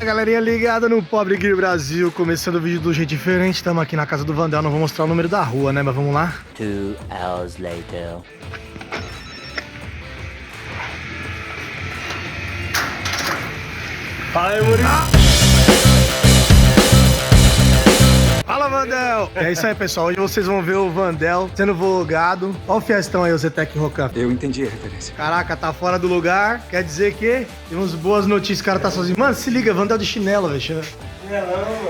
Galerinha ligada no Pobre Gear Brasil, começando o vídeo do jeito diferente. Estamos aqui na casa do Vandel, não vou mostrar o número da rua, né? Mas vamos lá. 2 hours later. Fala aí, Murilo. Fala, Vandel! É isso aí, pessoal. Hoje vocês vão ver o Vandel sendo vlogado. Olha o fiestão aí, o Zetec Rocan. Eu entendi a referência. Caraca, tá fora do lugar. Quer dizer que temos boas notícias. O cara tá sozinho. Mano, se liga, Vandel de chinelo, velho.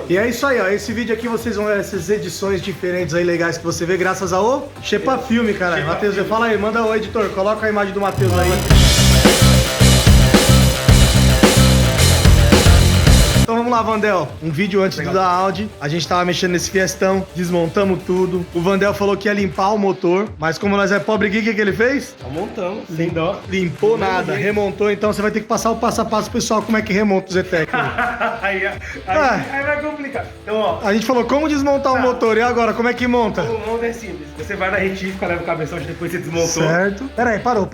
E é isso aí, ó. Esse vídeo aqui vocês vão ver essas edições diferentes aí, legais que você vê, graças ao Shepa Filme, cara. Matheus, fala aí, manda o editor, coloca a imagem do Matheus aí. Então vamos lá, Vandel. Um vídeo antes do da Audi. A gente tava mexendo nesse fiestão, desmontamos tudo. O Vandel falou que ia limpar o motor, mas como nós é pobre geek, o que ele fez? Só montamos, sem dó. Limpou nada, remontou. Então você vai ter que passar o passo a passo pro pessoal como é que remonta o Zetec. aí vai complicar. Então, ó. A gente falou como desmontar o motor, e agora, como é que monta? O monte é simples. Você vai na retífica, leva o cabeçote, depois você desmontou. Certo. Pera aí, parou.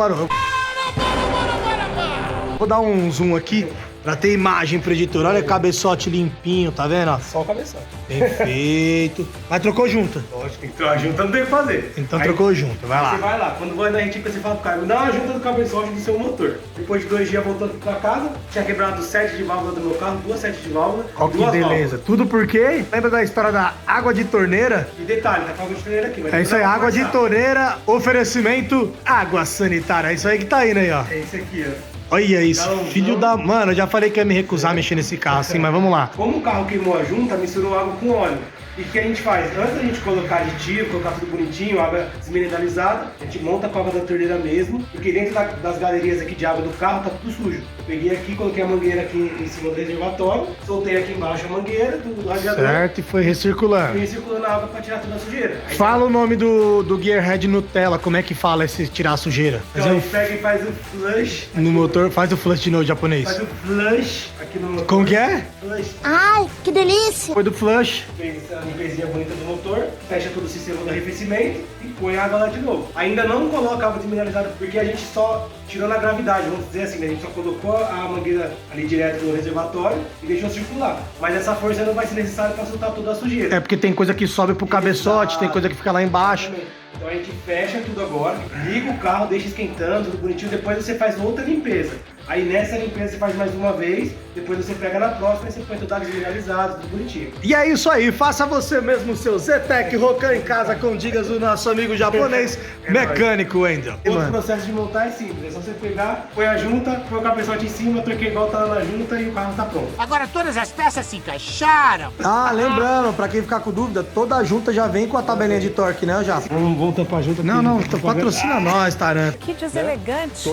Vou dar um zoom aqui pra ter imagem pro editor. Olha o cabeçote limpinho, tá vendo? Só o cabeçote. Perfeito. Mas trocou junta. Lógico, tem que trocar junta, não tem o que fazer. Então aí, trocou junta, vai Você lá. vai lá, quando vai na retífica, você fala pro cara, me dá uma junta do cabeçote do seu motor. Depois de 2 dias voltando pra casa, tinha quebrado 7 de válvula do meu carro, 2 sets de válvula. Ó que 2 beleza. válvulas. Tudo porque, lembra da história da água de torneira? E detalhe, tá com água de torneira aqui. Mas É isso aí, água de torneira. torneira, oferecimento, água sanitária. É isso aí que tá indo aí, ó. É esse aqui, ó. Olha isso, Galãozão. filho da... Mano, eu já falei que ia me recusar a mexer nesse carro assim, mas vamos lá. Como o carro queimou a junta, misturou água com óleo. E o que a gente faz? Antes da gente colocar aditivo, colocar tudo bonitinho, água desmineralizada, a gente monta com a água da torneira mesmo, porque dentro das galerias aqui de água do carro tá tudo sujo. Eu peguei aqui, coloquei a mangueira aqui em cima do reservatório, soltei aqui embaixo a mangueira do radiador. Certo, e foi recirculando. E circulando a água pra tirar toda a sujeira. Aí Fala o nome do Gearhead Nutella, como é que fala esse tirar a sujeira? então, a gente pega e faz o flush. No motor, faz o flush de novo, japonês. Faz o flush aqui no motor. Como que é? Flush. Ai, que delícia! Foi do flush. Fez essa limpezinha bonita do motor, fecha todo o sistema do arrefecimento e põe a água lá de novo. Ainda não coloca água desmineralizada porque a gente só tirou na gravidade, vamos dizer assim, né? A gente só colocou a mangueira ali direto no reservatório e deixou circular. Mas essa força não vai ser necessária para soltar toda a sujeira. É porque tem coisa que sobe pro cabeçote, tem coisa que fica lá embaixo. Então a gente fecha tudo agora, liga o carro, deixa esquentando, tudo bonitinho, depois você faz outra limpeza. Aí nessa limpeza você faz mais uma vez, depois você pega na próxima e você põe tudo desmineralizado, tudo bonitinho. E é isso aí, faça você mesmo o seu Zetec Rocan em casa com dicas do nosso amigo japonês mecânico Wendel. Outro processo de montar é simples, é só você pegar, põe a junta, põe o cabeçote em cima, torquei igual tá lá na junta e o carro tá pronto. Agora todas as peças se encaixaram. Ah, lembrando, pra quem ficar com dúvida, toda a junta já vem com a tabelinha de torque, né, Japa? Vamos tampar a junta. Não, aqui. patrocina nós, Taranto. Que deselegante.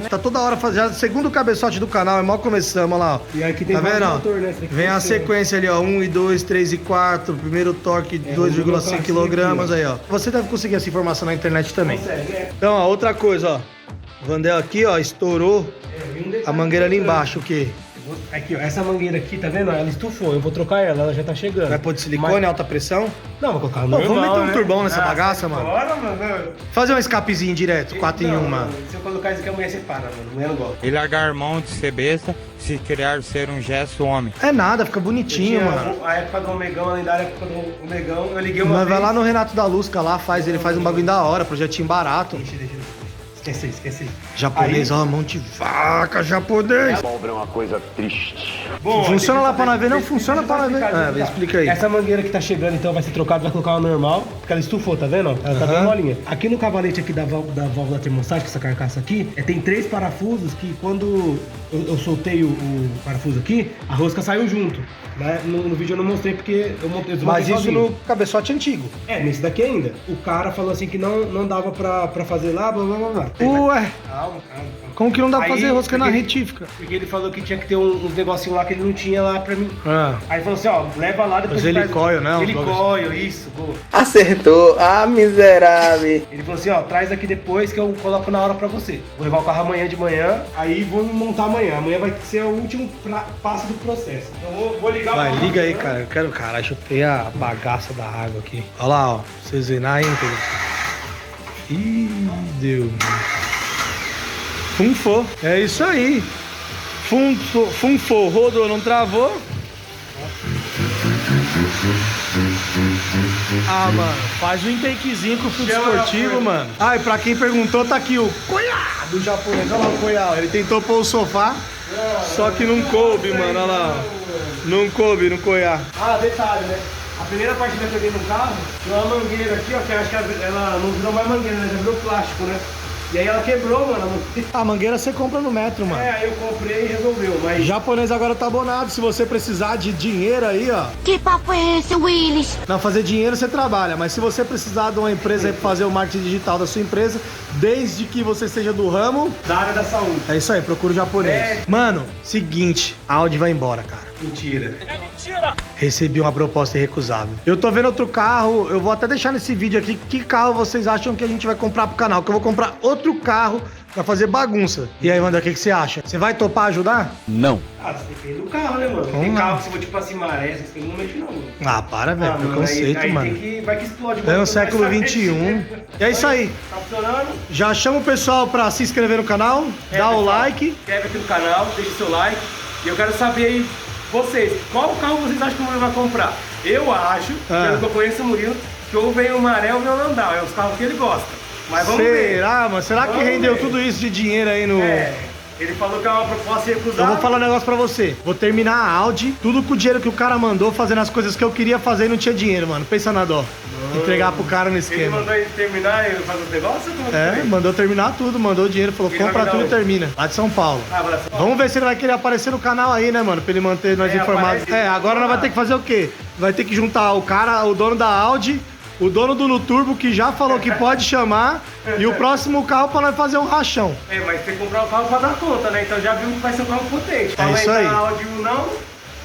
Tá toda hora fazendo, segundo cabeçote do canal, é mal começamos, olha lá, ó. E aqui tem Tá vendo, vários ó? motor, né? Você tem que Vem a conhecer. sequência ali, ó, 1 e 2, 3 e 4, primeiro torque 2,5 kg aí, ó. Você deve conseguir essa informação na internet também. Consegue, né? Então, ó, outra coisa, ó. O Vandel aqui, ó, estourou a mangueira ali embaixo, o quê? Aqui, ó, essa mangueira aqui, tá vendo? Ela estufou, eu vou trocar ela já tá chegando. Vai pôr de silicone, alta pressão? Não, vou colocar Pô, normal, vamos meter um né? turbão nessa bagaça, mano. Bora, mano. Fazer um escapezinho direto, 4 em 1, mano. Se eu colocar isso aqui, amanhã você para, mano. Amanhã eu não gosto. E largar mão de ser besta, se criar ser um gesto homem. É nada, fica bonitinho, mano. A época do Omegão, a lendária época do Omegão, eu liguei uma Mas vai vez. lá no Renato da Lusca lá, ele faz um bagulho da hora, projetinho barato. Deixa. Esquece. Japonês, ó, mão de vaca, japonês. Pobre é uma coisa triste. Bom, Funciona lá pra nós ver? Não deixa eu funciona pra nós ver. explicar. Explica aí. Essa mangueira que tá chegando, então, vai ser trocada, vai colocar uma normal, porque ela estufou, tá vendo? Ela tá bem molinha. Aqui no cavalete aqui da válvula termostática, essa carcaça aqui, tem 3 parafusos que quando eu soltei o parafuso aqui, a rosca saiu junto. Né? No vídeo eu não mostrei porque eu montei Mas isso sozinho. no cabeçote antigo. É, nesse daqui ainda. O cara falou assim que não dava pra fazer lá, blá blá blá blá. Ué, Calma. como que não dá pra Aí, fazer rosca na porque- retífica? Porque ele falou que tinha que ter uns negocinhos lá que ele não tinha lá pra mim. Ah, Aí falou assim, ó, leva lá depois. Os você faz- helicóio, né? Os Helicóio, isso, boa. Acertou, ah, miserável. Ele falou assim, ó, traz aqui depois que eu coloco na hora pra você. Vou levar o carro amanhã de manhã, aí vou montar amanhã. Amanhã vai ser o último passo do processo. Então vou ligar o vai, carro liga aí, amanhã. cara. Eu quero, cara, chutei a bagaça da água aqui. Olha lá, ó. Pra vocês verem na íntegra. Ih, deu. Funfou. É isso aí. Funfou, rodou, não travou. Ah, mano, faz um intakezinho com o fio esportivo, mano. Ah, e pra quem perguntou, tá aqui o Koya do japonês. Olha lá o Koya, ele tentou pôr o sofá, só que não coube, mano, olha lá. Não coube no Koya. Ah, detalhe, né? A primeira partida que eu dei no carro, tinha uma mangueira aqui, ó, que eu acho que ela não virou mais mangueira, né? Já virou plástico, né? E aí ela quebrou, mano. A mangueira você compra no metro, mano. É, aí eu comprei e resolveu, mas... O japonês agora tá abonado. Se você precisar de dinheiro aí, ó. Que papo é esse, Willis? Não, fazer dinheiro você trabalha, mas se você precisar de uma empresa aí pra fazer o marketing digital da sua empresa, desde que você seja do ramo... Da área da saúde. É isso aí, procura o japonês. É. Mano, seguinte, a Audi vai embora, cara. Mentira. Recebi uma proposta irrecusável. Eu tô vendo outro carro, eu vou até deixar nesse vídeo aqui que carro vocês acham que a gente vai comprar pro canal, que eu vou comprar outro carro pra fazer bagunça. E aí, Wander, o que você acha? Você vai topar ajudar? Não. Ah, você depende do carro, né, mano? Tem carro que se for tipo assim, maré, essas coisas, não mexe não, mano. Ah, para, velho, mano, preconceito, aí mano. vai que explode. É no século XXI. E é isso aí. Tá funcionando? Já chama o pessoal pra se inscrever no canal, dá o pessoal, like. Se inscreve aqui no canal, deixa o seu like. E eu quero saber aí, vocês, qual carro vocês acham que o Murilo vai comprar? Eu acho, pelo que eu conheço o Murilo, que ou vem o maré ou vem o Landau. É os carros que ele gosta. Mas vamos ver. Será, mano? Será que Vamos rendeu ver. tudo isso de dinheiro aí no... É, ele falou que é uma proposta Eu irrecusável. vou falar um negócio pra você. Vou terminar a Audi, tudo com o dinheiro que o cara mandou, fazendo as coisas que eu queria fazer e não tinha dinheiro, mano. Pensa na dó. Entregar pro cara no Ele esquema. mandou ele terminar e fazer os negócios? Como É, foi? mandou terminar tudo, mandou o dinheiro, falou, Ele vai compra me dar tudo e onde? termina. Lá de São Paulo. Ah, vai lá. Vamos ver se ele vai querer aparecer no canal aí, né, mano? Pra ele manter nós informados. aparece. É, agora nós vai ter que fazer o quê? Vai ter que juntar o cara, o dono da Audi, o dono do Nuturbo, que já falou que pode chamar, e o próximo carro pra nós fazer um rachão. É, mas tem que comprar o carro pra dar conta, né? Então já viu que vai ser um carro potente. Fala isso aí. Tá áudio não.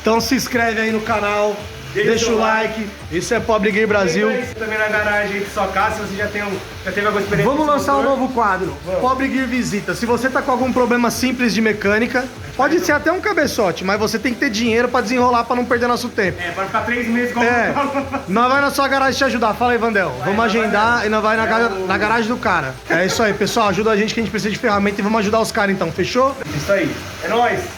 Então se inscreve aí no canal, deixa o like. Isso é Pobre Gay Brasil. Tem isso também na garagem de sua casa, se você já teve alguma experiência. Vamos com esse lançar um motor. novo quadro, Pobre Gear Visita. Se você tá com algum problema simples de mecânica, pode ser até um cabeçote, mas você tem que ter dinheiro pra desenrolar pra não perder nosso tempo. É, para ficar 3 meses com É, nós vai na sua garagem te ajudar. Fala aí, Vandel. Vamos agendar e nós vai na garagem do cara. É isso aí, pessoal. Ajuda a gente que a gente precisa de ferramenta e vamos ajudar os caras então, fechou? Isso aí. É nóis.